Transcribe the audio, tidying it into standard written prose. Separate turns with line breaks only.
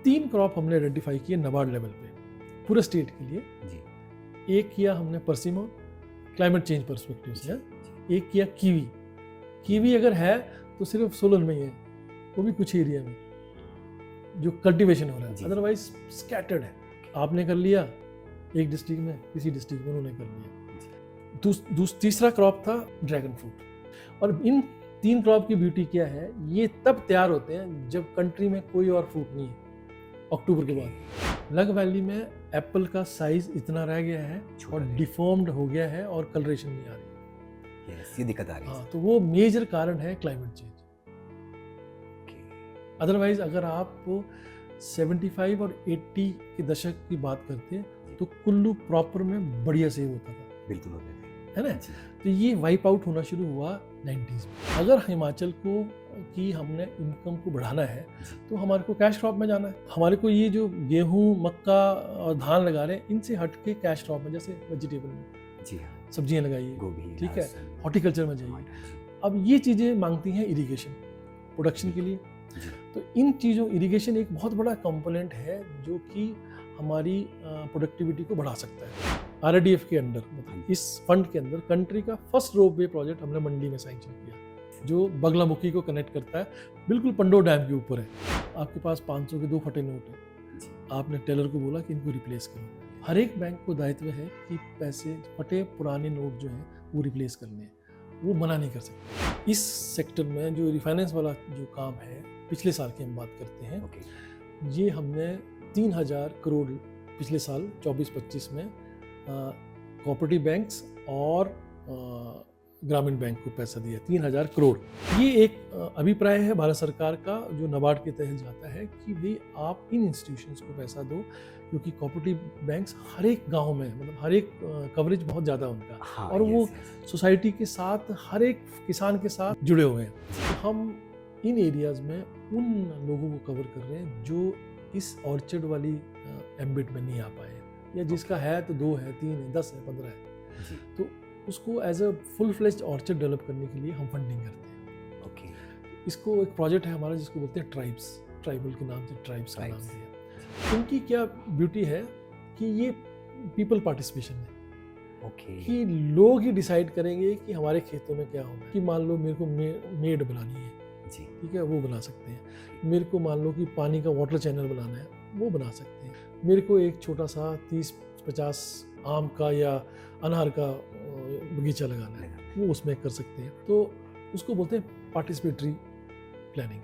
3 crop हमने identify किए NABARD level पे पूरे स्टेट के लिए
जी।
एक किया हमने परसिमन क्लाइमेट चेंज पर्सपेक्टिव से है,
जी।
एक किया कीवी। कीवी अगर है तो सिर्फ सोलन में ही है, वो भी कुछ एरिया में जो कल्टीवेशन हो रहा है,
जी।
अदरवाइज स्कैटर्ड है। आपने कर लिया एक डिस्ट्रिक्ट में, किसी डिस्ट्रिक्ट में उन्होंने कर लिया। तीसरा क्रॉप था ड्रैगन फ्रूट। और इन 3 क्रॉप की ब्यूटी क्या है, ये तब तैयार होते हैं जब कंट्री में कोई और फ्रूट नहीं है। अक्टूबर के बाद लग वैली में एप्पल का साइज इतना रह गया है और डिफॉर्म्ड हो गया है और कलरेशन नहीं आ रही है।
ये दिक्कत आ रही है।
हाँ, तो वो मेजर कारण है क्लाइमेट चेंज। अदरवाइज अगर आप 75 और 80 के दशक की बात करते हैं तो कुल्लू प्रॉपर में बढ़िया सेव होता था,
बिल्कुल होते थे,
है ना। तो ये वाइप आउट होना शुरू हुआ 90s में। अगर हिमाचल को की हमने इनकम को बढ़ाना है तो हमारे को कैश क्रॉप में जाना है। हमारे को ये जो गेहूं, मक्का और धान लगा रहे हैं, इनसे हट के कैश क्रॉप में, जैसे वेजिटेबल में
जी हाँ,
सब्जियां लगाइए,
गोभी,
ठीक है, हॉर्टिकल्चर में जाइए। अब ये चीज़ें मांगती हैं इरिगेशन प्रोडक्शन के लिए। तो इन चीज़ों, इरिगेशन एक बहुत बड़ा कंपोनेंट है जो कि हमारी प्रोडक्टिविटी को बढ़ा सकता है। RDF के अंडर, मतलब इस फंड के अंदर कंट्री का फर्स्ट रोपवे प्रोजेक्ट हमने मंडी में सैंक्शन किया, जो बगलामुखी को कनेक्ट करता है, बिल्कुल पंडो डैम के ऊपर है। आपके पास 500 के 2 फटे नोट हैं, आपने टेलर को बोला कि इनको रिप्लेस करो। हर एक बैंक को दायित्व है कि पैसे, फटे पुराने नोट जो हैं वो रिप्लेस करने हैं, वो मना नहीं कर सकते। इस सेक्टर में जो रिफाइनेंस वाला जो काम है, पिछले साल की हम बात करते हैं, ये हमने 3000 करोड़ पिछले साल 24-25 में कोऑपरेटिव बैंक्स और ग्रामीण बैंक को पैसा दिया, 3000 करोड़। ये एक अभिप्राय है भारत सरकार का जो नाबार्ड के तहत जाता है कि भाई आप इन इंस्टीट्यूशंस को पैसा दो, क्योंकि कोऑपरेटिव बैंक्स हर एक गांव में, मतलब हर एक कवरेज बहुत ज़्यादा उनका,
हाँ,
और वो सोसाइटी के साथ, हर एक किसान के साथ जुड़े हुए हैं। तो हम इन एरियाज़ में उन लोगों को कवर कर रहे हैं जो इस ऑर्चर्ड वाली एम्बिट में नहीं आ पाए, या जिसका है तो 2 है, 3 है, 10 है, 15 है, तो उसको as a full fledged orchard develop करने के लिए हम फंडिंग करते हैं। इसको एक प्रोजेक्ट है हमारा जिसको बोलते हैं ट्राइब्स, ट्राइबल के नाम से ट्राइब्स का नाम दिया। इनकी क्या ब्यूटी है कि ये पीपल पार्टिसिपेशन है, कि लोग ही डिसाइड करेंगे कि हमारे खेतों में क्या होना है। कि मान लो मेरे को मेड बनानी है, ठीक है, वो बना सकते हैं। मेरे को मान लो कि पानी का वाटर चैनल बनाना है, वो बना सकते हैं। मेरे को एक छोटा सा 30-50 आम का या अनार का बगीचा लगाना है, वो उसमें कर सकते हैं। तो उसको बोलते हैं पार्टिसिपेटरी प्लानिंग।